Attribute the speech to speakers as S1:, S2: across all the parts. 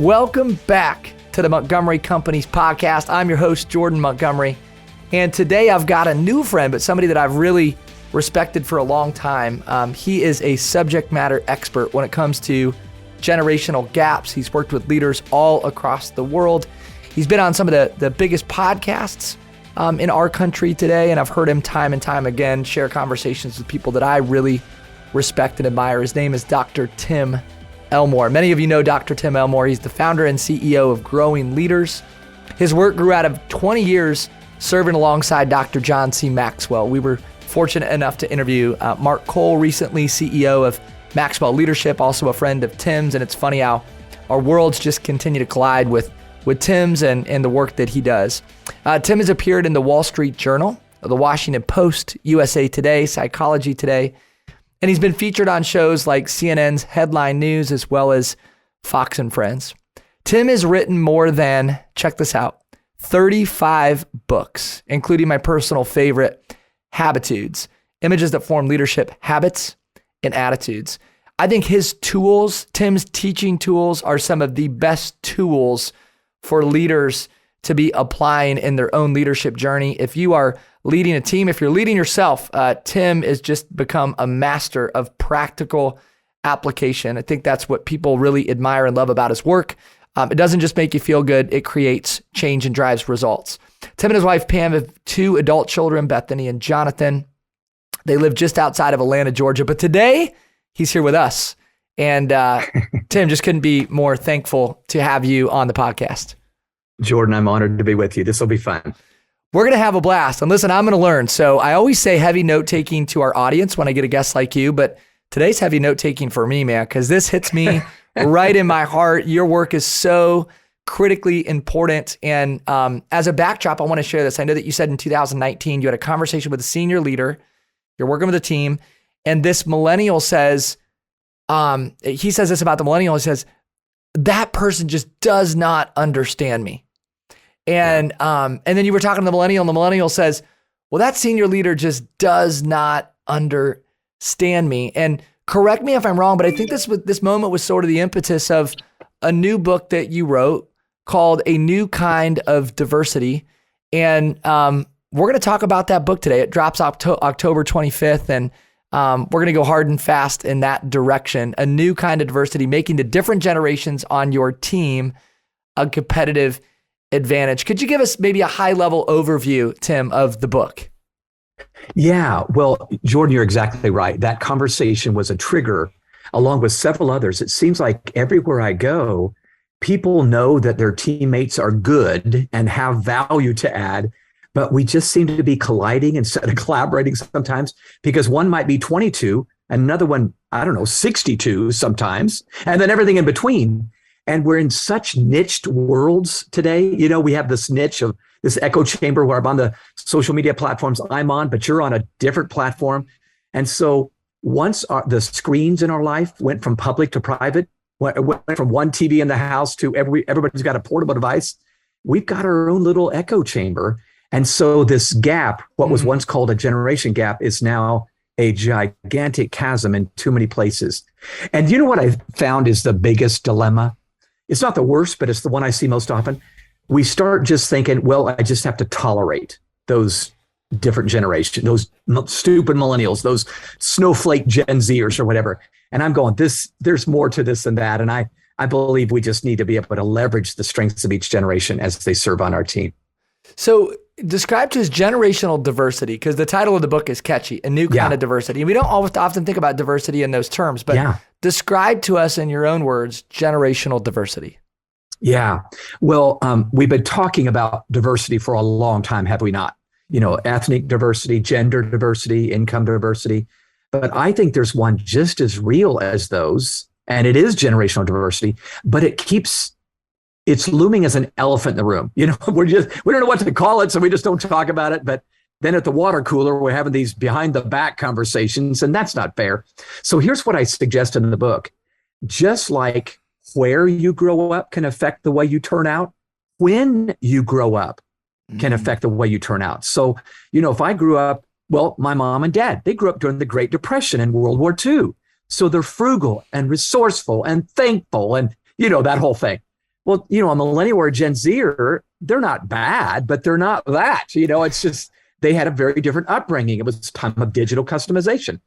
S1: Welcome back to the Montgomery Companies Podcast. I'm your host, Jordan Montgomery. And today I've got a new friend, but somebody that I've really respected for a long time. He is a subject matter expert when it comes to generational gaps. He's worked with leaders all across the world. He's been on some of the biggest podcasts in our country today, and I've heard him time and time again share conversations with people that I really respect and admire. His name is Dr. Tim Elmore. Many of you know Dr. Tim Elmore. He's the founder and CEO of Growing Leaders. His work grew out of 20 years serving alongside Dr. John C. Maxwell. We were fortunate enough to interview Mark Cole recently, CEO of Maxwell Leadership, also a friend of Tim's, and it's funny how our worlds just continue to collide with Tim's and the work that he does. Tim has appeared in the Wallstreet Journal, the Washington Post, USA Today, Psychology Today, and he's been featured on shows like CNN's Headline News as well as Fox and Friends. Tim has written more than, check this out, 35 books, including my personal favorite, Habitudes, Images That Form Leadership Habits and Attitudes. I think his tools, Tim's teaching tools, are some of the best tools for leaders to be applying in their own leadership journey. If you are leading a team, if you're leading yourself, Tim has just become a master of practical application. I think that's what people really admire and love about his work. It doesn't just make you feel good, it creates change and drives results. Tim and his wife Pam have 2 adult children, Bethany and Jonathan. They live just outside of Atlanta, Georgia, but today he's here with us. And Tim, just couldn't be more thankful to have you on the podcast.
S2: Jordan, I'm honored to be with you. This will be fun.
S1: We're going to have a blast. And listen, I'm going to learn. So I always say heavy note-taking to our audience when I get a guest like you, but today's heavy note-taking for me, man, because this hits me right in my heart. Your work is so critically important. And as a backdrop, I want to share this. I know that you said in 2019, you had a conversation with a senior leader. You're working with a team. And this millennial says, he says this about the millennial. He says, that person just does not understand me. And then you were talking to the millennial, and the millennial says, well, that senior leader just does not understand me. And correct me if I'm wrong, but I think this moment was sort of the impetus of a new book that you wrote called A New Kind of Diversity. And we're going to talk about that book today. It drops October 25th, and we're going to go hard and fast in that direction. A New Kind of Diversity, making the different generations on your team a competitive advantage. Could you give us maybe a high-level overview, Tim, of the book?
S2: Yeah, well, Jordan, you're exactly right. That conversation was a trigger along with several others. It seems like everywhere I go, people know that their teammates are good and have value to add, but we just seem to be colliding instead of collaborating sometimes, because one might be 22 and another one, 62 sometimes, and then everything in between. And we're in such niched worlds today. You know, we have this niche of this echo chamber where I'm on the social media platforms I'm on, but you're on a different platform. And so once the screens in our life went from public to private, went from one TV in the house to everybody's got a portable device, we've got our own little echo chamber. And so this gap, what was once called a generation gap, is now a gigantic chasm in too many places. And you know what I found is the biggest dilemma? It's not the worst, but it's the one I see most often. We start just thinking, well, I just have to tolerate those different generations, those stupid millennials, those snowflake Gen Zers or whatever. And I'm going, there's more to this than that. And I believe we just need to be able to leverage the strengths of each generation as they serve on our team.
S1: So describe to us generational diversity, because the title of the book is catchy, A New Kind of Diversity. And we don't often think about diversity in those terms, but describe to us in your own words, generational diversity.
S2: Yeah. Well, we've been talking about diversity for a long time, have we not? You know, ethnic diversity, gender diversity, income diversity. But I think there's one just as real as those, and it is generational diversity, but it's looming as an elephant in the room. You know, we don't know what to call it, so we just don't talk about it. But then at the water cooler, we're having these behind the back conversations, and that's not fair. So here's what I suggest in the book. Just like where you grow up can affect the way you turn out, when you grow up can affect the way you turn out. So, you know, if I grew up, well, my mom and dad, they grew up during the Great Depression and World War II. So they're frugal and resourceful and thankful and, you know, that whole thing. Well, a millennial or a Gen Zer, they're not bad, but they're not that. It's just they had a very different upbringing. It was time of digital customization.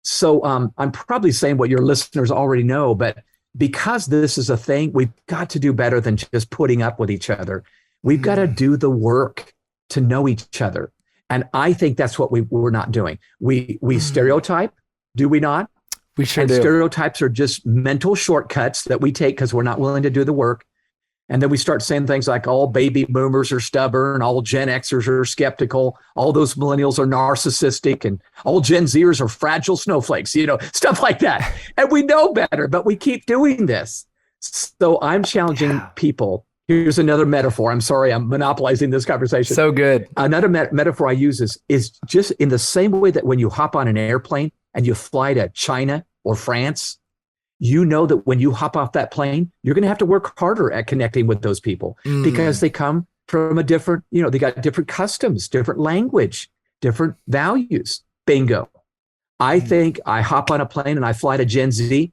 S2: So I'm probably saying what your listeners already know, but because this is a thing, we've got to do better than just putting up with each other. We've got to do the work to know each other. And I think that's what we're not doing. We stereotype, do we not?
S1: We sure
S2: and
S1: do.
S2: Stereotypes are just mental shortcuts that we take because we're not willing to do the work. And then we start saying things like all baby boomers are stubborn, all Gen Xers are skeptical, all those millennials are narcissistic, and all Gen Zers are fragile snowflakes, stuff like that. And we know better, but we keep doing this. So I'm challenging people. Here's another metaphor. I'm sorry, I'm monopolizing this conversation.
S1: So good.
S2: Another metaphor I use is just in the same way that when you hop on an airplane and you fly to China or France, you know that when you hop off that plane, you're going to have to work harder at connecting with those people because they come from a different, they got different customs, different language, different values. Bingo. I think I hop on a plane and I fly to Gen Z,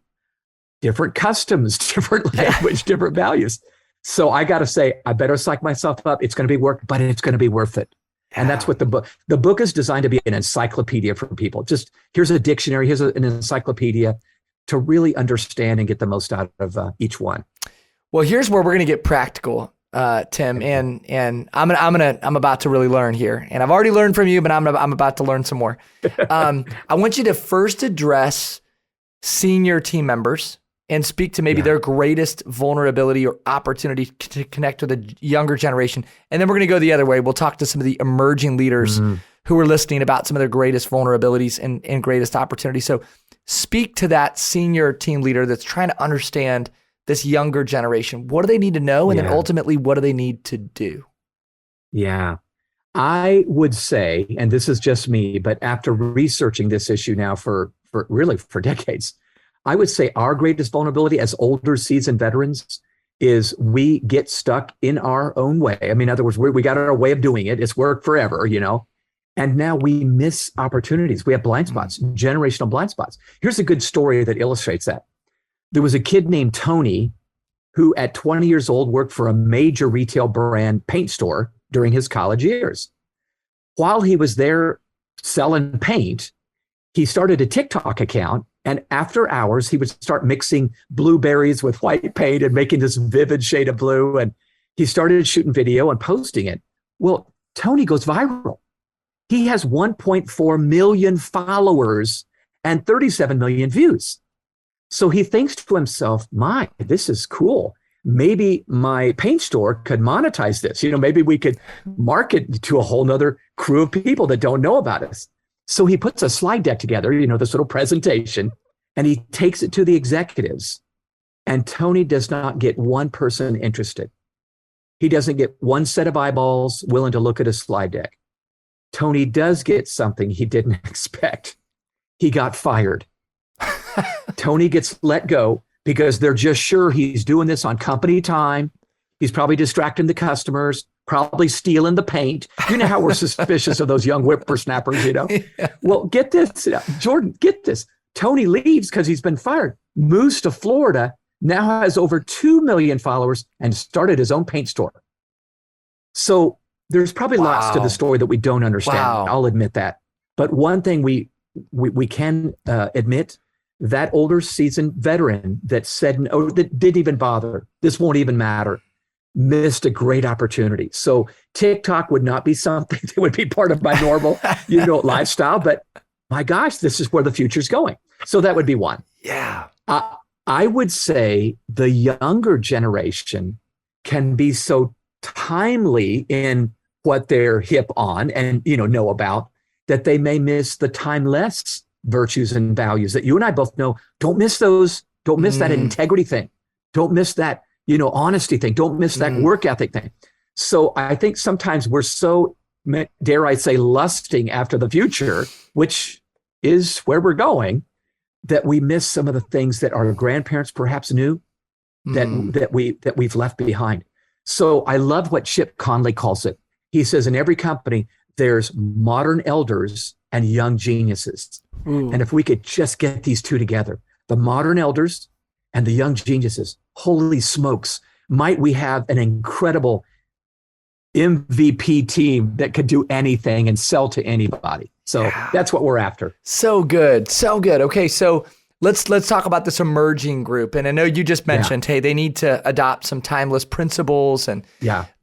S2: different customs, different language, different values. So I got to say, I better psych myself up. It's going to be work, but it's going to be worth it. Yeah. And that's what the book is designed to be an encyclopedia for people. Just here's a dictionary, here's an encyclopedia to really understand and get the most out of each one.
S1: Well, here's where we're going to get practical, Tim, and I'm about to really learn here. And I've already learned from you, but I'm about to learn some more. I want you to first address senior team members and speak to maybe their greatest vulnerability or opportunity to connect with the younger generation. And then we're going to go the other way. We'll talk to some of the emerging leaders who are listening about some of their greatest vulnerabilities and greatest opportunities. So speak to that senior team leader that's trying to understand this younger generation. What do they need to know? And then ultimately, what do they need to do?
S2: Yeah. I would say, and this is just me, but after researching this issue now for decades, I would say our greatest vulnerability as older seasoned veterans is we get stuck in our own way. I mean, in other words, we got our way of doing it. It's worked forever, and now we miss opportunities. We have blind spots, generational blind spots. Here's a good story that illustrates that. There was a kid named Tony who at 20 years old worked for a major retail brand paint store during his college years. While he was there selling paint, he started a TikTok account. And after hours, he would start mixing blueberries with white paint and making this vivid shade of blue. And he started shooting video and posting it. Well, Tony goes viral. He has 1.4 million followers and 37 million views. So he thinks to himself, this is cool. Maybe my paint store could monetize this. Maybe we could market to a whole nother crew of people that don't know about us. So he puts a slide deck together, this little presentation, and he takes it to the executives. And Tony does not get one person interested. He doesn't get one set of eyeballs willing to look at a slide deck. Tony does get something he didn't expect. He got fired. Tony gets let go because they're just sure he's doing this on company time. He's probably distracting the customers, probably stealing the paint. You know how we're suspicious of those young whippersnappers, Yeah. Well, get this, Jordan, get this. Tony leaves because he's been fired, moves to Florida, now has over 2 million followers and started his own paint store. So there's probably lots to the story that we don't understand. I'll admit that. But one thing we can admit, that older seasoned veteran that said, no, that didn't even bother, this won't even matter, missed a great opportunity. So TikTok would not be something that would be part of my normal, lifestyle, but my gosh, this is where the future's going. So that would be one.
S1: Yeah.
S2: I would say the younger generation can be so timely in what they're hip on and, know about, that they may miss the timeless virtues and values that you and I both know. Don't miss those. Don't miss that integrity thing. Don't miss that, honesty thing. Don't miss that work ethic thing. So I think sometimes we're so, dare I say, lusting after the future, which is where we're going, that we miss some of the things that our grandparents perhaps knew that we've left behind. So I love what Chip Conley calls it. He says in every company, there's modern elders and young geniuses. And if we could just get these two together, the modern elders and the young geniuses, holy smokes, might we have an incredible MVP team that could do anything and sell to anybody. So that's what we're after.
S1: So good. So good. Okay. So let's talk about this emerging group. And I know you just mentioned, hey, they need to adopt some timeless principles. And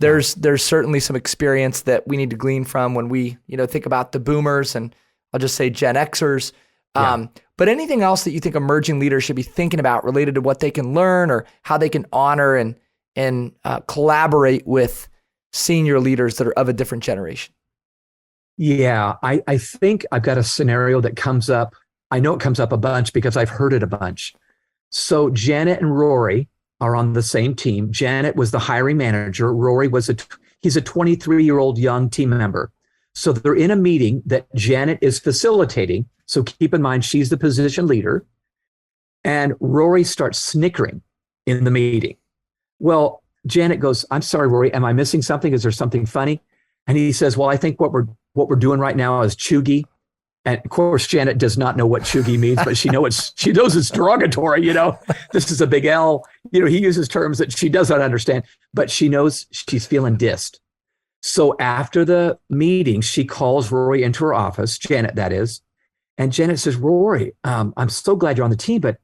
S1: there's certainly some experience that we need to glean from when we, think about the boomers and I'll just say Gen Xers. But anything else that you think emerging leaders should be thinking about related to what they can learn or how they can honor and collaborate with senior leaders that are of a different generation?
S2: Yeah, I think I've got a scenario that comes up. I know it comes up a bunch because I've heard it a bunch. So Janet and Rory are on the same team. Janet was the hiring manager. Rory he's a 23-year-old young team member. So they're in a meeting that Janet is facilitating. So keep in mind, she's the position leader. And Rory starts snickering in the meeting. Well, Janet goes, I'm sorry, Rory, am I missing something? Is there something funny? And he says, well, I think what we're doing right now is chuggy. And of course, Janet does not know what chuggy means, but she knows it's derogatory, This is a big L. He uses terms that she does not understand, but she knows she's feeling dissed. So after the meeting, she calls Rory into her office, Janet, that is. And Janet says, Rory, I'm so glad you're on the team, but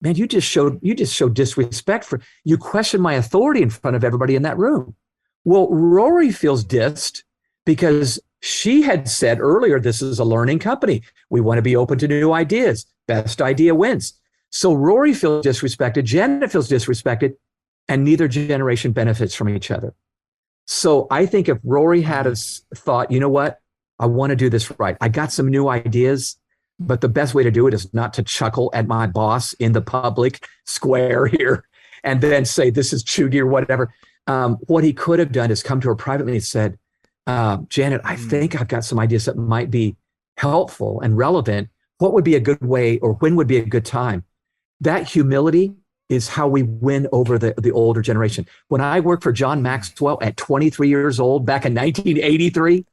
S2: man, you just showed disrespect you questioned my authority in front of everybody in that room. Well, Rory feels dissed because she had said earlier, this is a learning company. We want to be open to new ideas. Best idea wins. So Rory feels disrespected. Janet feels disrespected, and neither generation benefits from each other. So I think if Rory had thought, you know what, I want to do this right. I got some new ideas. But the best way to do it is not to chuckle at my boss in the public square here and then say, this is chuggy or whatever. What he could have done is come to her privately and said, Janet, I think I've got some ideas that might be helpful and relevant. What would be a good way or when would be a good time? That humility is how we win over the older generation. When I worked for John Maxwell at 23 years old back in 1983,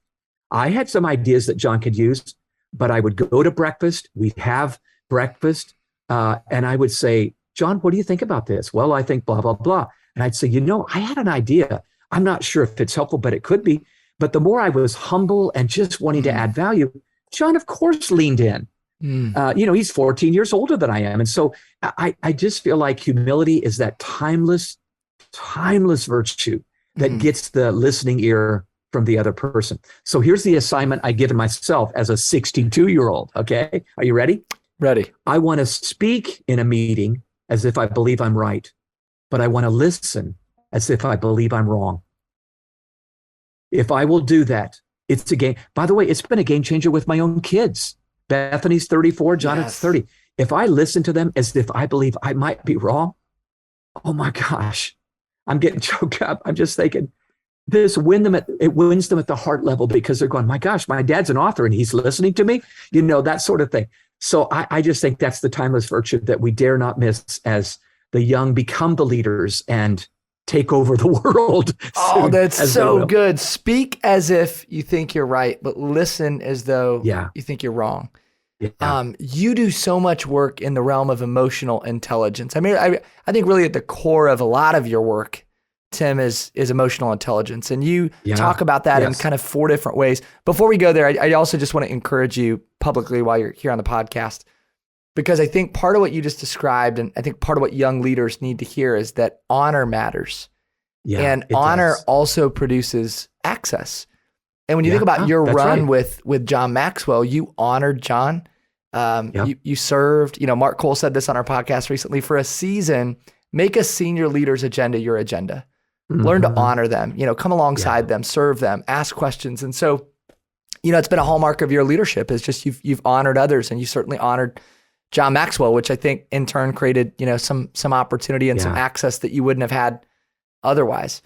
S2: I had some ideas that John could use. But I would go to breakfast, we'd have breakfast, and I would say, John, what do you think about this? Well, I think blah, blah, blah. And I'd say, I had an idea. I'm not sure if it's helpful, but it could be. But the more I was humble and just wanting to add value, John, of course, leaned in. He's 14 years older than I am. And so I just feel like humility is that timeless virtue that gets the listening ear from the other person. So here's the assignment I given myself as a 62-year-old. Okay. Are you ready?
S1: Ready.
S2: I want to speak in a meeting as if I believe I'm right, but I want to listen as if I believe I'm wrong. If I will do that, it's a game. By the way, it's been a game changer with my own kids. Bethany's 34, Jonathan's 30. If I listen to them as if I believe I might be wrong, oh my gosh, I'm getting choked up. I'm just thinking, it wins them at the heart level because they're going, my gosh, my dad's an author and he's listening to me, that sort of thing. So I just think that's the timeless virtue that we dare not miss as the young become the leaders and take over the world.
S1: Oh, that's so good. Speak as if you think you're right, but listen as though you think you're wrong. Yeah. You do so much work in the realm of emotional intelligence. I mean, I think really at the core of a lot of your work, Tim, is emotional intelligence. And you talk about that in kind of 4 different ways. Before we go there, I also just want to encourage you publicly while you're here on the podcast, because I think part of what you just described, and I think part of what young leaders need to hear is that honor matters. Yeah, and honor also produces access. And when you think about your run with John Maxwell, you honored John. You served, Mark Cole said this on our podcast recently, for a season, make a senior leader's agenda your agenda. Learn to honor them, come alongside them, serve them, ask questions. And so, it's been a hallmark of your leadership is just you've honored others, and you certainly honored John Maxwell, which I think in turn created, some opportunity and some access that you wouldn't have had otherwany.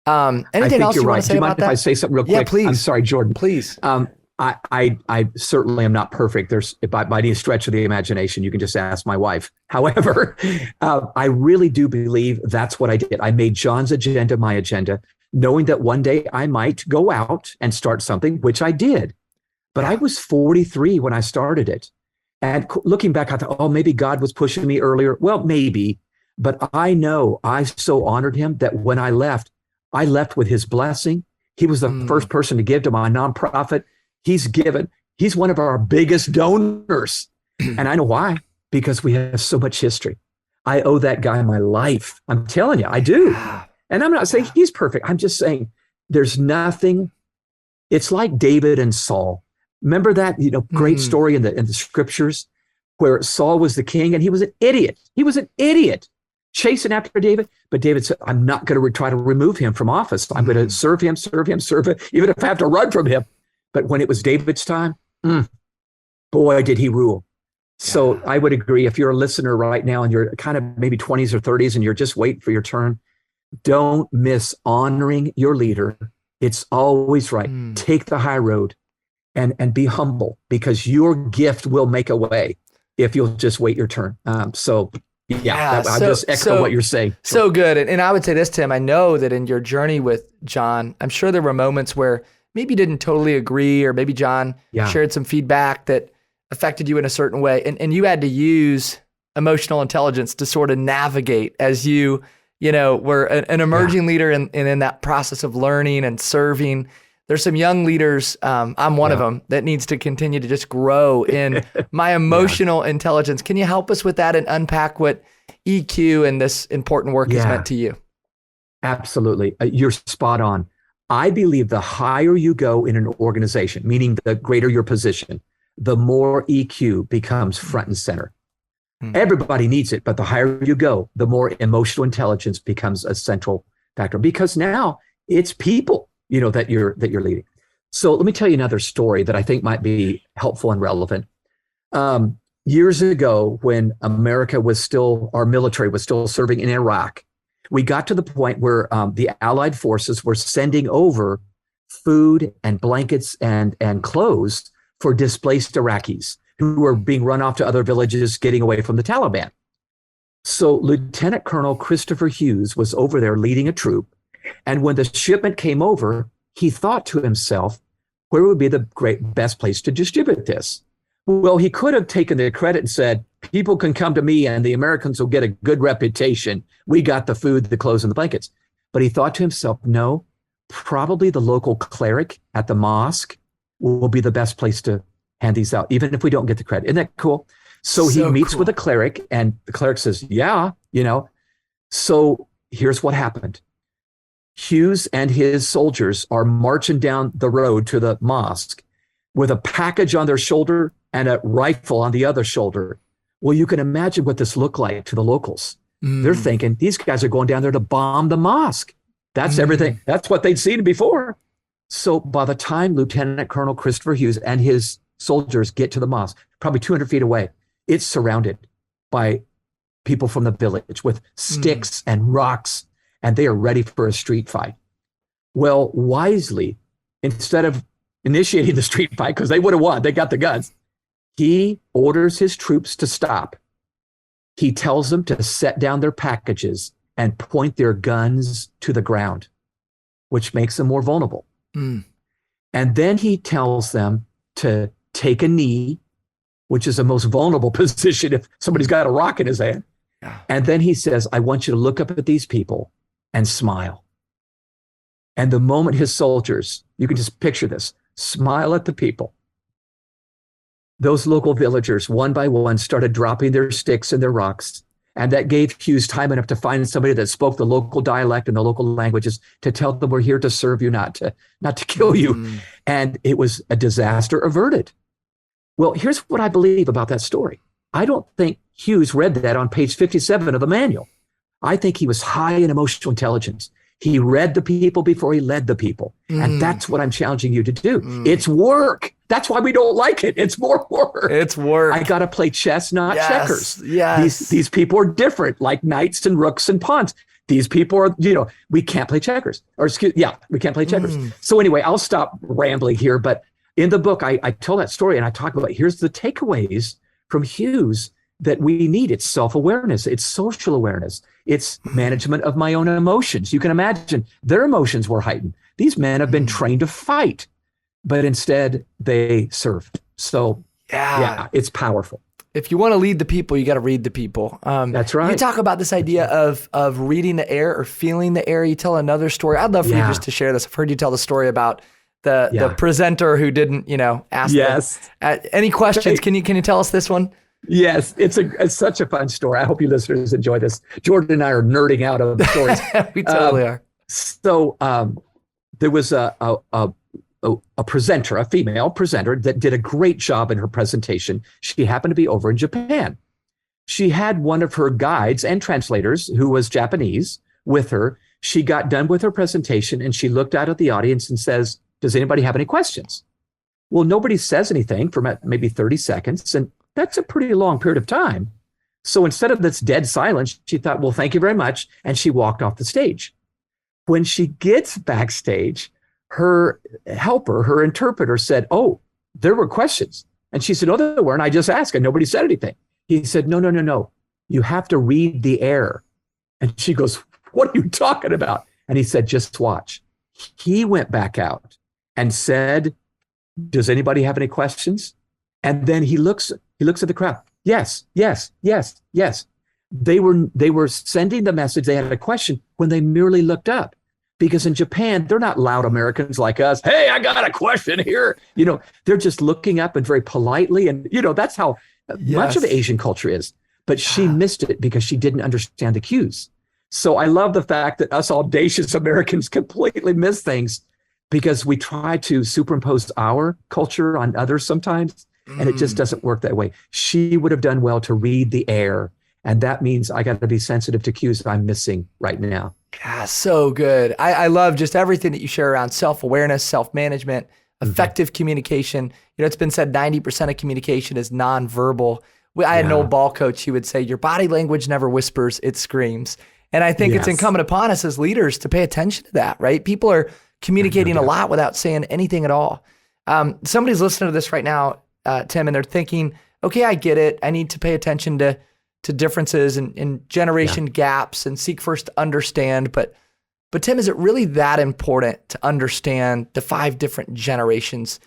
S1: Anything else you want to say about that? Do you mind if I
S2: say something real quick?
S1: Yeah, please.
S2: I'm sorry, Jordan.
S1: Please.
S2: I certainly am not perfect. There's, by any stretch of the imagination, you can just ask my wife. However, I really do believe that's what I did. I made John's agenda my agenda, knowing that one day I might go out and start something, which I did. But I was 43 when I started it. And looking back, I thought, maybe God was pushing me earlier. Well, maybe. But I know I so honored him that when I left with his blessing. He was the first person to give to my nonprofit. He's one of our biggest donors. And I know why, because we have so much history. I owe that guy my life. I'm telling you, I do. And I'm not saying he's perfect. I'm just saying there's nothing. It's like David and Saul. Remember that, great story in the scriptures where Saul was the king and he was an idiot. He was an idiot chasing after David. But David said, I'm not going to try to remove him from office. I'm going to serve him, even if I have to run from him. But when it was David's time, boy, did he rule. So I would agree, if you're a listener right now and you're kind of maybe 20s or 30s and you're just waiting for your turn, don't miss honoring your leader. It's always right. Take the high road and be humble, because your gift will make a way if you'll just wait your turn. I just echo what you're saying.
S1: So good. And I would say this, Tim, I know that in your journey with John, I'm sure there were moments where maybe you didn't totally agree, or maybe John shared some feedback that affected you in a certain way. And you had to use emotional intelligence to sort of navigate as you were an emerging leader and in that process of learning and serving. There's some young leaders, I'm one of them, that needs to continue to just grow in my emotional intelligence. Can you help us with that and unpack what EQ and this important work has meant to you?
S2: Absolutely. You're spot on. I believe the higher you go in an organization, meaning the greater your position, the more EQ becomes front and center. Everybody needs it, but the higher you go, the more emotional intelligence becomes a central factor, because now it's people, that you're leading. So let me tell you another story that I think might be helpful and relevant. Years ago, when our military was still serving in Iraq, we got to the point where the Allied forces were sending over food and blankets and clothes for displaced Iraqis who were being run off to other villages, getting away from the Taliban. So Lieutenant Colonel Christopher Hughes was over there leading a troop. And when the shipment came over, he thought to himself, where would be the best place to distribute this? Well, he could have taken the credit and said, people can come to me and the Americans will get a good reputation. We got the food, the clothes, and the blankets. But he thought to himself, no, probably the local cleric at the mosque will be the best place to hand these out, even if we don't get the credit. Isn't that cool? So he meets with a cleric, and the cleric says, So here's what happened. Hughes and his soldiers are marching down the road to the mosque with a package on their shoulder and a rifle on the other shoulder. Well, you can imagine what this looked like to the locals. They're thinking, these guys are going down there to bomb the mosque. That's everything. That's what they'd seen before. So by the time Lieutenant Colonel Christopher Hughes and his soldiers get to the mosque, probably 200 feet away, it's surrounded by people from the village with sticks and rocks, and they are ready for a street fight. Well, wisely, instead of initiating the street fight, because they would have won, they got the guns, he orders his troops to stop. He tells them to set down their packages and point their guns to the ground, which makes them more vulnerable. And then he tells them to take a knee, which is the most vulnerable position if somebody's got a rock in his hand. And then he says, I want you to look up at these people and smile. And the moment his soldiers, you can just picture this, smile at the people, those local villagers, one by one, started dropping their sticks and their rocks. And that gave Hughes time enough to find somebody that spoke the local dialect and the local languages to tell them, we're here to serve you, not to kill you. And it was a disaster averted. Well, here's what I believe about that story. I don't think Hughes read that on page 57 of the manual. I think he was high in emotional intelligence. He read the people before he led the people. And that's what I'm challenging you to do. It's work. That's why we don't like it. It's more work.
S1: It's work.
S2: I got to play chess, not checkers.
S1: Yes.
S2: These people are different, like knights and rooks and pawns. These people are, we can't play checkers. We can't play checkers. So anyway, I'll stop rambling here. But in the book, I tell that story and I talk about, here's the takeaways from Hughes that we need. It's self-awareness. It's social awareness. It's management of my own emotions. You can imagine their emotions were heightened. These men have been trained to fight, but instead they served. So yeah, it's powerful.
S1: if you want to lead the people, you got to read the people.
S2: That's right.
S1: You talk about this idea of reading the air or feeling the air. You tell another story. I'd love for you just to share this. I've heard you tell the story about the presenter who didn't, ask.
S2: Yes.
S1: Any questions? Can you tell us this one?
S2: Yes, it's such a fun story. I hope you listeners enjoy this. Jordan and I are nerding out of the stories.
S1: We totally are.
S2: So there was a presenter, a female presenter that did a great job in her presentation. She happened to be over in Japan. She had one of her guides and translators who was Japanese with her. She got done with her presentation and she looked out at the audience and says, "Does anybody have any questions?" Well, nobody says anything for maybe 30 seconds. And that's a pretty long period of time. So instead of this dead silence, she thought, well, thank you very much. And she walked off the stage. When she gets backstage, her helper, her interpreter said, "Oh, there were questions." And she said, "No, there weren't. I just asked and nobody said anything." He said, No. You have to read the air." And she goes, "What are you talking about?" And he said, "Just watch." He went back out and said, "Does anybody have any questions?" And then he looks at the crowd. Yes. They were sending the message they had a question when they merely looked up. Because in Japan, they're not loud Americans like us. "Hey, I got a question here." They're just looking up and very politely. And, that's how much of Asian culture is. But she missed it because she didn't understand the cues. So I love the fact that us audacious Americans completely miss things because we try to superimpose our culture on others sometimes. And it just doesn't work that way. She would have done well to read the air. And that means I got to be sensitive to cues that I'm missing right now.
S1: Yeah, so good. I love just everything that you share around self-awareness, self-management, effective communication. It's been said 90% of communication is nonverbal. I had an old ball coach who would say, your body language never whispers, it screams. And I think it's incumbent upon us as leaders to pay attention to that, right? People are communicating a lot without saying anything at all. Somebody's listening to this right now, Tim, and they're thinking, okay, I get it. I need to pay attention to differences and generation gaps and seek first to understand. But Tim, is it really that important to understand the 5 different generations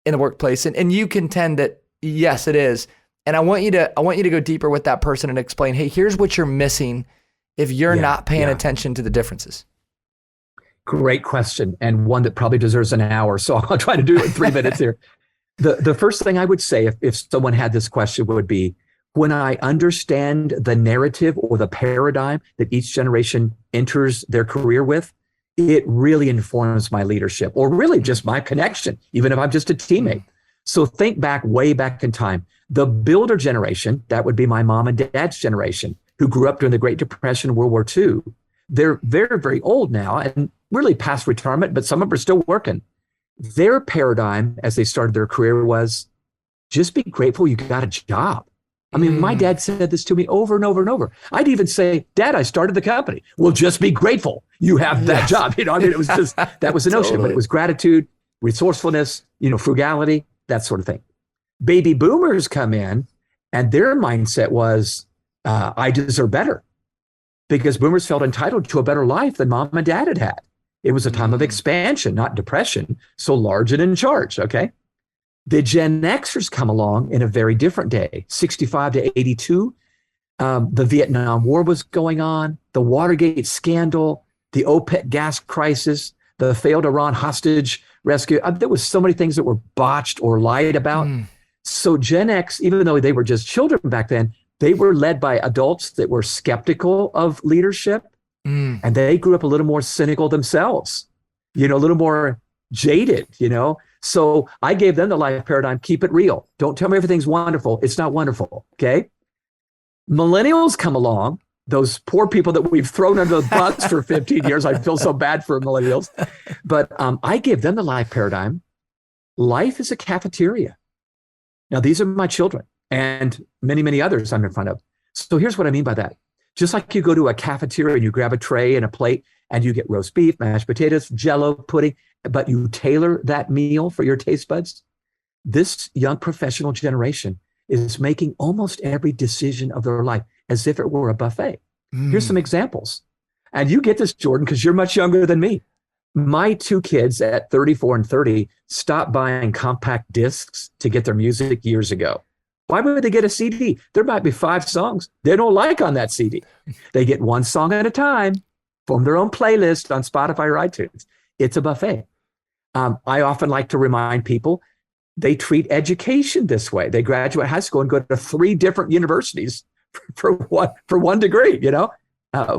S1: in the workplace? And you contend that yes, it is. And I want you to go deeper with that person and explain, hey, here's what you're missing if you're not paying attention to the differences.
S2: Great question, and one that probably deserves an hour. So I'll try to do it in 3 minutes here. The first thing I would say if someone had this question would be, when I understand the narrative or the paradigm that each generation enters their career with, it really informs my leadership or really just my connection, even if I'm just a teammate. So think way back in time. The builder generation, that would be my mom and dad's generation, who grew up during the Great Depression, World War II. They're very, very old now and really past retirement, but some of them are still working. Their paradigm as they started their career was just be grateful you got a job. I mean, my dad said this to me over and over and over. I'd even say, "Dad, I started the company." "Well, just be grateful you have that job." It was just, that was the notion, but it was gratitude, resourcefulness, frugality, that sort of thing. Baby boomers come in and their mindset was, I deserve better, because boomers felt entitled to a better life than mom and dad had had. It was a time of expansion, not depression, so large and in charge, okay? The Gen Xers come along in a very different day, 65 to 82. The Vietnam War was going on, the Watergate scandal, the OPEC gas crisis, the failed Iran hostage rescue. There was so many things that were botched or lied about. So Gen X, even though they were just children back then, they were led by adults that were skeptical of leadership. And they grew up a little more cynical themselves, a little more jaded, So I gave them the life paradigm, keep it real. Don't tell me everything's wonderful. It's not wonderful, okay? Millennials come along, those poor people that we've thrown under the bus for 15 years. I feel so bad for millennials. But I gave them the life paradigm. Life is a cafeteria. Now, these are my children and many, many others I'm in front of. So here's what I mean by that. Just like you go to a cafeteria and you grab a tray and a plate and you get roast beef, mashed potatoes, Jell-O, pudding, but you tailor that meal for your taste buds. This young professional generation is making almost every decision of their life as if it were a buffet. Here's some examples. And you get this, Jordan, because you're much younger than me. My 2 kids at 34 and 30 stopped buying compact discs to get their music years ago. Why would they get a CD? There might be 5 songs they don't like on that CD. They get one song at a time from their own playlist on Spotify or iTunes. It's a buffet. I often like to remind people they treat education this way. They graduate high school and go to 3 different universities for one degree.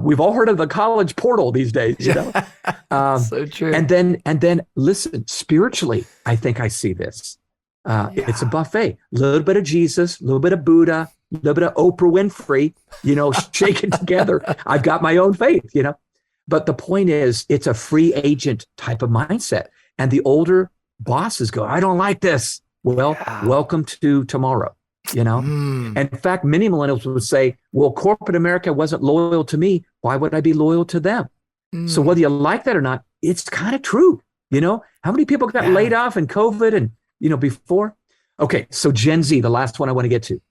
S2: We've all heard of the college portal these days.
S1: So true.
S2: And then listen, spiritually, I think I see this. It's a buffet. A little bit of Jesus, a little bit of Buddha, a little bit of Oprah Winfrey. Shake it together. I've got my own faith. But the point is, it's a free agent type of mindset. And the older bosses go, I don't like this. Well, welcome to tomorrow, And in fact, many millennials would say, well, corporate America wasn't loyal to me. Why would I be loyal to them? So whether you like that or not, it's kind of true. How many people got laid off in COVID and, before? Okay, so Gen Z, the last one I want to get to.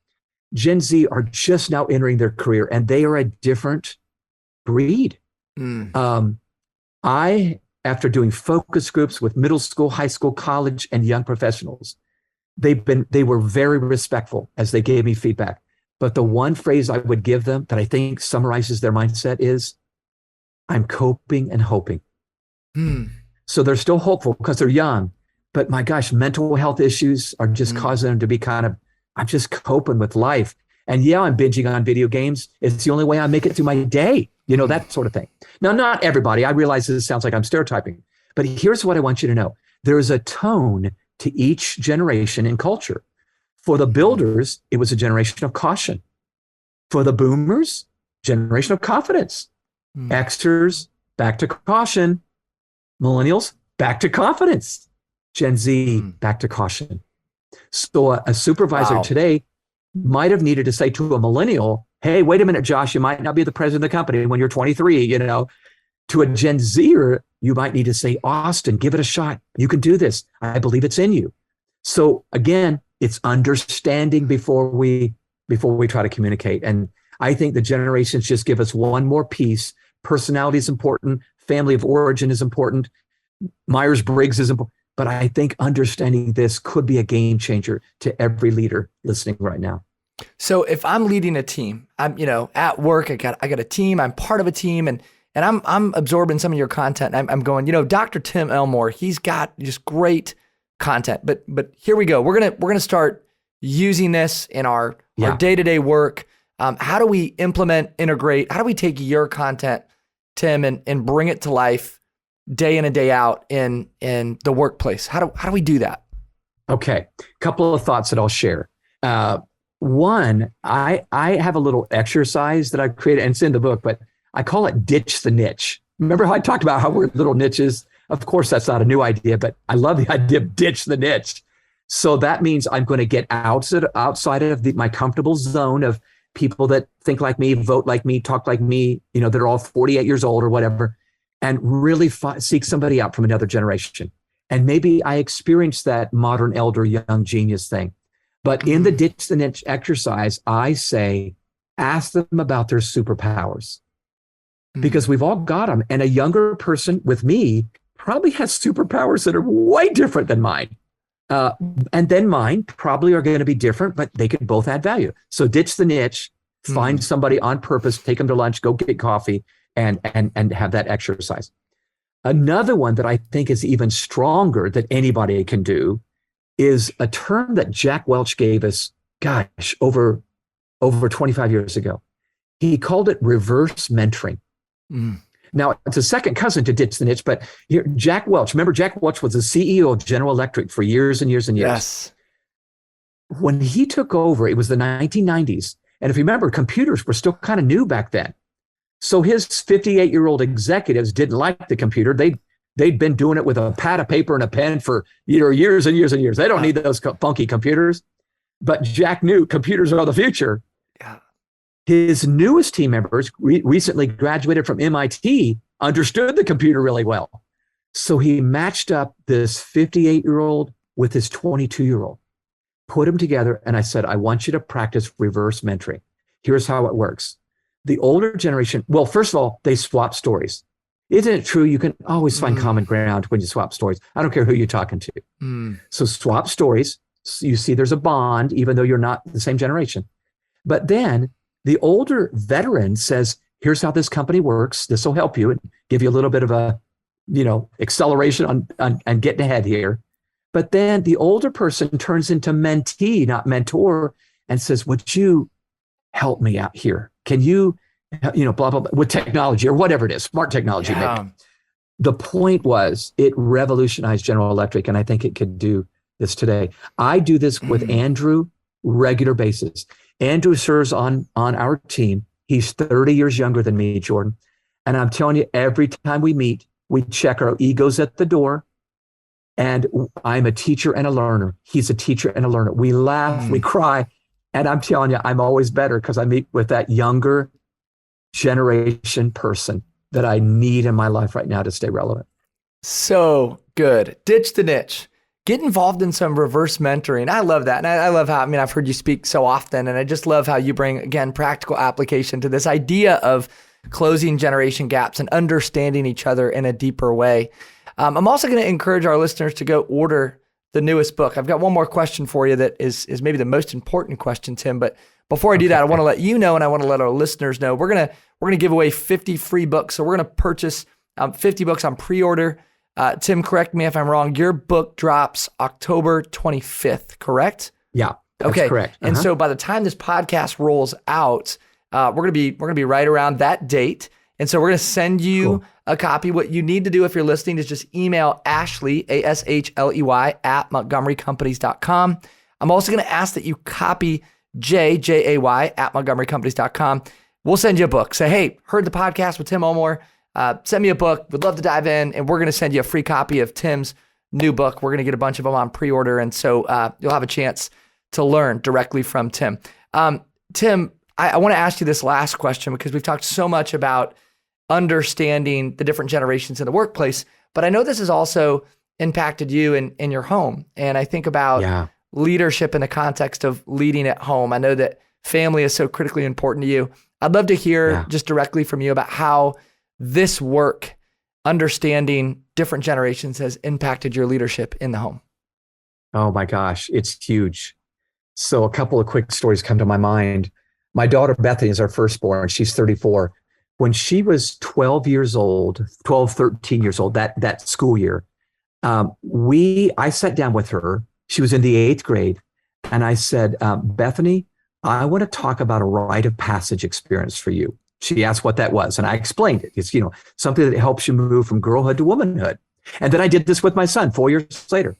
S2: Gen Z are just now entering their career, and they are a different breed. After doing focus groups with middle school, high school, college, and young professionals, they were very respectful as they gave me feedback. But the one phrase I would give them that I think summarizes their mindset is, I'm coping and hoping. So they're still hopeful because they're young, but my gosh, mental health issues are just causing them to be I'm just coping with life. And I'm binging on video games. It's the only way I make it through my day, that sort of thing. Now, not everybody. I realize this sounds like I'm stereotyping, but here's what I want you to know. There is a tone to each generation in culture. For the builders, it was a generation of caution. For the boomers, generation of confidence. Xers, back to caution. Millennials, back to confidence. Gen Z, back to caution. So a supervisor today might have needed to say to a millennial, hey, wait a minute, Josh, you might not be the president of the company when you're 23, To a Gen Zer, you might need to say, Austin, give it a shot. You can do this. I believe it's in you. So again, it's understanding before we try to communicate. And I think the generations just give us one more piece. Personality is important. Family of origin is important. Myers-Briggs is important. But I think understanding this could be a game changer to every leader listening right now.
S1: So if I'm leading a team, I'm, at work, I got a team, I'm part of a team, and I'm absorbing some of your content. I'm going, Dr. Tim Elmore, he's got just great content, but here we go. We're going to start using this in our day-to-day work. How do we implement, integrate? How do we take your content, Tim, and bring it to life day in and day out in the workplace? How do we do that?
S2: Okay. Couple of thoughts that I'll share. One, I have a little exercise that I've created, and it's in the book, but I call it ditch the niche. Remember how I talked about how we're little niches? Of course, that's not a new idea, but I love the idea of ditch the niche. So that means I'm going to get outside of my comfortable zone of people that think like me, vote like me, talk like me, that are all 48 years old or whatever, and really seek somebody out from another generation. And maybe I experienced that modern elder young genius thing. But in the ditch the niche exercise, I say, ask them about their superpowers, because we've all got them. And a younger person with me probably has superpowers that are way different than mine. And then mine probably are going to be different, but they could both add value. So ditch the niche, find somebody on purpose, take them to lunch, go get coffee, and have that exercise. Another one that I think is even stronger that anybody can do is a term that Jack Welch gave us, over 25 years ago. He called it reverse mentoring. Now, it's a second cousin to ditch the niche, but here, Jack Welch, remember Jack Welch was the CEO of General Electric for years and years and years.
S1: Yes.
S2: When he took over, it was the 1990s. And if you remember, computers were still kind of new back then. So his 58-year-old executives didn't like the computer. They'd been doing it with a pad of paper and a pen for years and years and years. They don't need those funky computers. But Jack knew computers are the future.
S1: Yeah.
S2: His newest team members recently graduated from MIT, understood the computer really well. So he matched up this 58-year-old with his 22-year-old, put them together. And I said, I want you to practice reverse mentoring. Here's how it works. The older generation, well, first of all, they swap stories. Isn't it true? You can always find common ground when you swap stories. I don't care who you're talking to. So swap stories. You see there's a bond, even though you're not the same generation. But then the older veteran says, here's how this company works. This will help you and give you a little bit of a, acceleration on getting ahead here. But then the older person turns into mentee, not mentor, and says, would you help me out here? Can you, blah, blah, blah, with technology or whatever it is, smart technology, maybe. The point was it revolutionized General Electric, and I think it could do this today. I do this with Andrew regular basis. Andrew serves on our team. He's 30 years younger than me, Jordan. And I'm telling you, every time we meet, we check our egos at the door. And I'm a teacher and a learner. He's a teacher and a learner. We laugh, we cry. And I'm telling you, I'm always better because I meet with that younger generation person that I need in my life right now to stay relevant.
S1: So good. Ditch the niche. Get involved in some reverse mentoring. I love that. And I love how, I've heard you speak so often, and I just love how you bring, again, practical application to this idea of closing generation gaps and understanding each other in a deeper way. I'm also going to encourage our listeners to go order the newest book. I've got one more question for you that is maybe the most important question, Tim. But before I do that, I want to let you know, and I want to let our listeners know, we're gonna give away 50 free books. So we're gonna purchase 50 books on pre-order. Tim, correct me if I'm wrong. Your book drops October 25th, correct?
S2: Yeah, that's correct.
S1: And so by the time this podcast rolls out, we're gonna be right around that date. And so we're gonna send you a copy. What you need to do if you're listening is just email Ashley, ASHLEY, at montgomerycompanies.com. I'm also gonna ask that you copy Jay, at montgomerycompanies.com. We'll send you a book. Say, hey, heard the podcast with Tim Elmore. Send me a book. We'd love to dive in. And we're going to send you a free copy of Tim's new book. We're going to get a bunch of them on pre-order. And so you'll have a chance to learn directly from Tim. Tim, I want to ask you this last question because we've talked so much about understanding the different generations in the workplace. But I know this has also impacted you in your home. And I think about leadership in the context of leading at home. I know that family is so critically important to you. I'd love to hear just directly from you about how this work, understanding different generations, has impacted your leadership in the home.
S2: Oh my gosh, it's huge. So a couple of quick stories come to my mind. My daughter Bethany is our firstborn. She's 34. When she was 13 years old, that school year, I sat down with her. She was in the 8th grade. And I said, Bethany, I want to talk about a rite of passage experience for you. She asked what that was, and I explained it. It's, something that helps you move from girlhood to womanhood. And then I did this with my son 4 years later.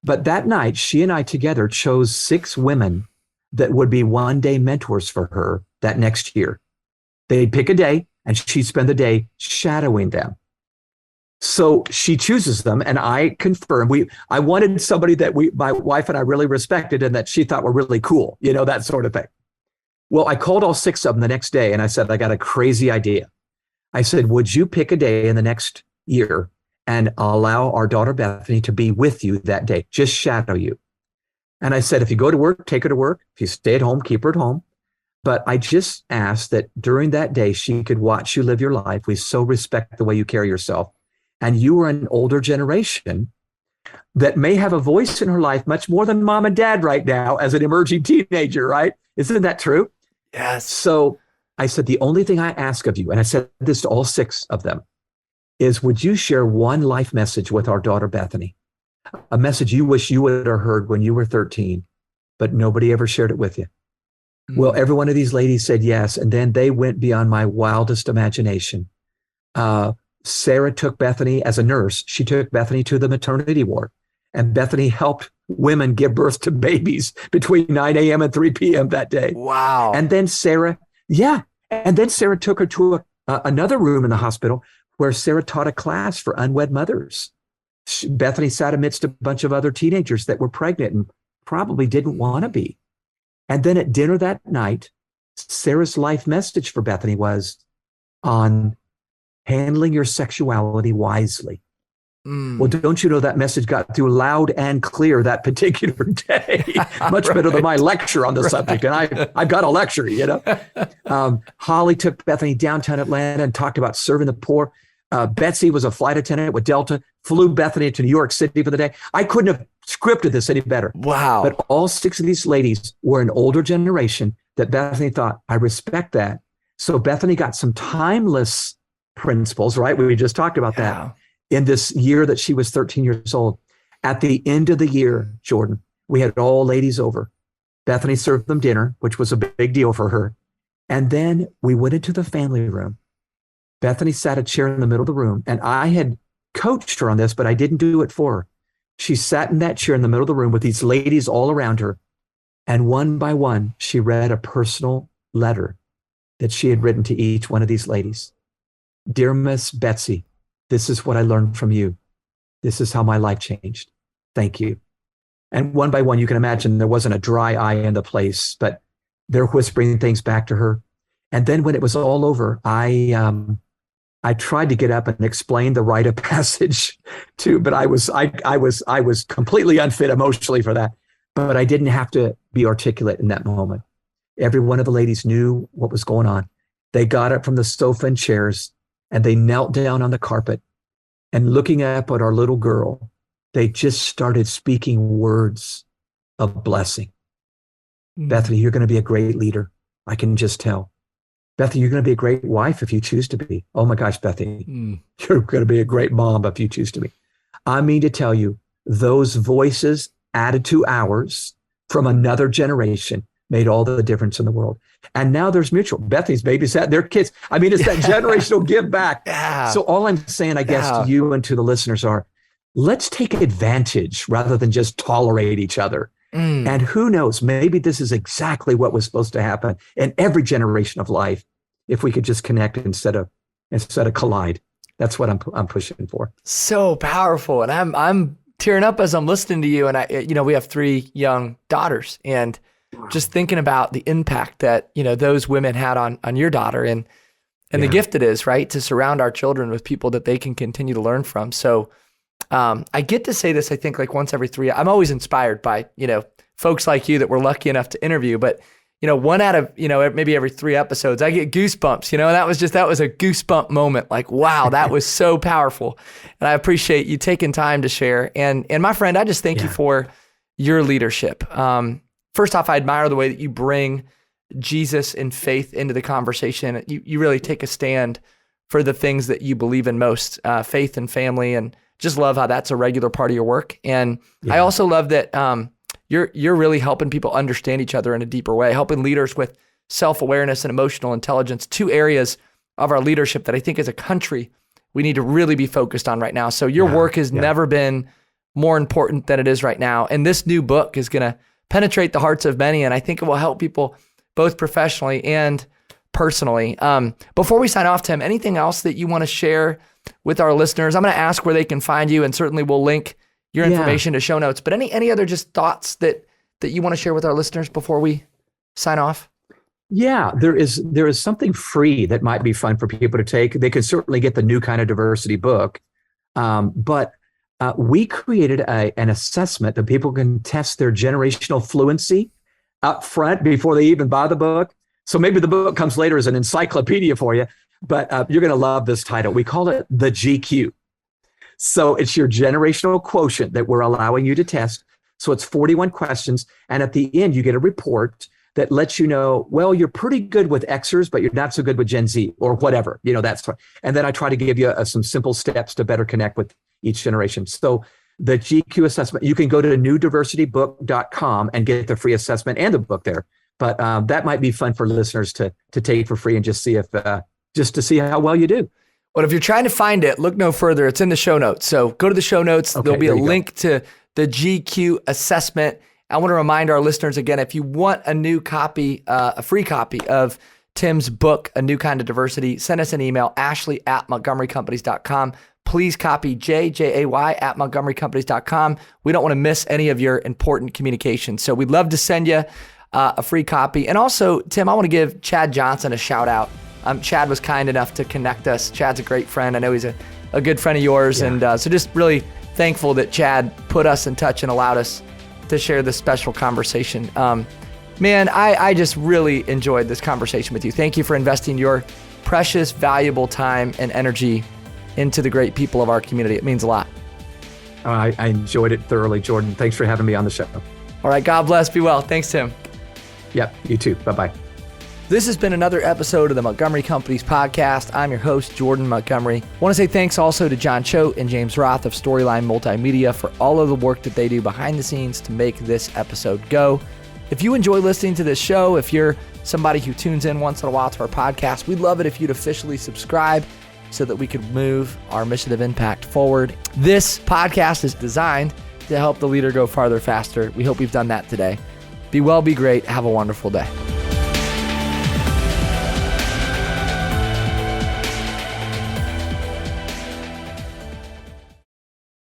S2: But that night, she and I together chose 6 women that would be one-day mentors for her that next year. They'd pick a day, and she'd spend the day shadowing them. So she chooses them, and I confirm. I wanted somebody that my wife and I really respected and that she thought were really cool, that sort of thing. Well, I called all 6 of them the next day, and I said, I got a crazy idea. I said, would you pick a day in the next year and allow our daughter Bethany to be with you that day, just shadow you? And I said, if you go to work, take her to work. If you stay at home, keep her at home. But I just asked that during that day, she could watch you live your life. We so respect the way you carry yourself. And you are an older generation that may have a voice in her life much more than mom and dad right now as an emerging teenager, right? Isn't that true?
S1: Yes.
S2: So I said, the only thing I ask of you, and I said this to all 6 of them, is would you share one life message with our daughter Bethany? A message you wish you would have heard when you were 13, but nobody ever shared it with you. Well, every one of these ladies said yes. And then they went beyond my wildest imagination. Sarah took Bethany as a nurse. She took Bethany to the maternity ward, and Bethany helped women give birth to babies between 9 a.m. and 3 p.m. that day.
S1: Wow.
S2: And then Sarah took her to another room in the hospital where Sarah taught a class for unwed mothers. Bethany sat amidst a bunch of other teenagers that were pregnant and probably didn't want to be. And then at dinner that night, Sarah's life message for Bethany was on handling your sexuality wisely. Well, don't you know that message got through loud and clear that particular day? Much better than my lecture on the subject. And I've got a lecture, Holly took Bethany downtown Atlanta and talked about serving the poor. Betsy was a flight attendant with Delta, flew Bethany to New York City for the day. I couldn't have scripted this any better.
S1: Wow.
S2: But all 6 of these ladies were an older generation that Bethany thought, I respect that. So Bethany got some timeless principles, right? We just talked about that in this year that she was 13 years old. At the end of the year, Jordan, we had all ladies over. Bethany served them dinner, which was a big deal for her. And then we went into the family room. Bethany sat a chair in the middle of the room, and I had coached her on this, but I didn't do it for her. She sat in that chair in the middle of the room with these ladies all around her. And one by one, she read a personal letter that she had written to each one of these ladies. Dear Miss Betsy, this is what I learned from you. This is how my life changed. Thank you. And one by one, you can imagine there wasn't a dry eye in the place, but they're whispering things back to her. And then when it was all over, I tried to get up and explain the rite of passage too, but I was completely unfit emotionally for that. But I didn't have to be articulate in that moment. Every one of the ladies knew what was going on. They got up from the sofa and chairs, and they knelt down on the carpet, and looking up at our little girl, they just started speaking words of blessing. Bethany, you're going to be a great leader. I can just tell. Bethany, you're going to be a great wife if you choose to be. Oh my gosh, Bethany, you're going to be a great mom if you choose to be. I mean to tell you, those voices added to ours from another generation made all the difference in the world. And now there's mutual. Bethany's babysat their kids. I mean, it's that generational give back.
S1: Yeah.
S2: So all I'm saying, I guess, to you and to the listeners are, let's take advantage rather than just tolerate each other. And who knows, maybe this is exactly what was supposed to happen in every generation of life if we could just connect instead of collide. That's what I'm pushing for. So
S1: powerful. And I'm tearing up as I'm listening to you. And we have 3 young daughters, and just thinking about the impact that, those women had on your daughter and the gift it is, right, to surround our children with people that they can continue to learn from. So I get to say this, I think, like once every 3. I'm always inspired by, folks like you that we're lucky enough to interview. But, one out of, maybe every 3 episodes, I get goosebumps. That was a goosebump moment. Like, wow, that was so powerful. And I appreciate you taking time to share. And my friend, I just thank you for your leadership. First off, I admire the way that you bring Jesus and faith into the conversation. You really take a stand for the things that you believe in most, faith and family, and just love how that's a regular part of your work. And I also love that you're really helping people understand each other in a deeper way, helping leaders with self-awareness and emotional intelligence, 2 areas of our leadership that I think as a country we need to really be focused on right now. So your work has never been more important than it is right now. And this new book is going to penetrate the hearts of many, and I think it will help people both professionally and personally. Before we sign off, Tim, anything else that you want to share with our listeners? I'm going to ask where they can find you, and certainly we'll link your information to show notes. But any other just thoughts that you want to share with our listeners before we sign off?
S2: Yeah, there is something free that might be fun for people to take. They can certainly get the New Kind of Diversity book, but we created an assessment that people can test their generational fluency up front before they even buy the book. So maybe the book comes later as an encyclopedia for you, but you're going to love this title. We call it the GQ. So it's your generational quotient that we're allowing you to test. So it's 41 questions. And at the end, you get a report that lets you know, well, you're pretty good with Xers, but you're not so good with Gen Z or whatever, that's. And then I try to give you some simple steps to better connect with each generation. So the GQ assessment, you can go to newdiversitybook.com and get the free assessment and the book there. But that might be fun for listeners to take for free and just see to see how well you do.
S1: Well, if you're trying to find it, look no further. It's in the show notes. So go to the show notes. Okay, there'll be a link to the GQ assessment. I want to remind our listeners again, if you want a new copy, a free copy of Tim's book, A New Kind of Diversity, send us an email, ashley@montgomerycompanies.com. Please copy JAY@montgomerycompanies.com. We don't want to miss any of your important communication. So we'd love to send you a free copy. And also, Tim, I want to give Chad Johnson a shout out. Chad was kind enough to connect us. Chad's a great friend. I know he's a good friend of yours. And so just really thankful that Chad put us in touch and allowed us to share this special conversation. Man, I just really enjoyed this conversation with you. Thank you for investing your precious, valuable time and energy into the great people of our community. It means a lot.
S2: I enjoyed it thoroughly, Jordan. Thanks for having me on the show.
S1: All right, God bless. Be well. Thanks, Tim.
S2: Yep, you too. Bye-bye.
S1: This has been another episode of the Montgomery Companies Podcast. I'm your host, Jordan Montgomery. I want to say thanks also to John Choate and James Roth of Storyline Multimedia for all of the work that they do behind the scenes to make this episode go. If you enjoy listening to this show, if you're somebody who tunes in once in a while to our podcast, we'd love it if you'd officially subscribe so that we could move our mission of impact forward. This podcast is designed to help the leader go farther, faster. We hope we've done that today. Be well, be great. Have a wonderful day.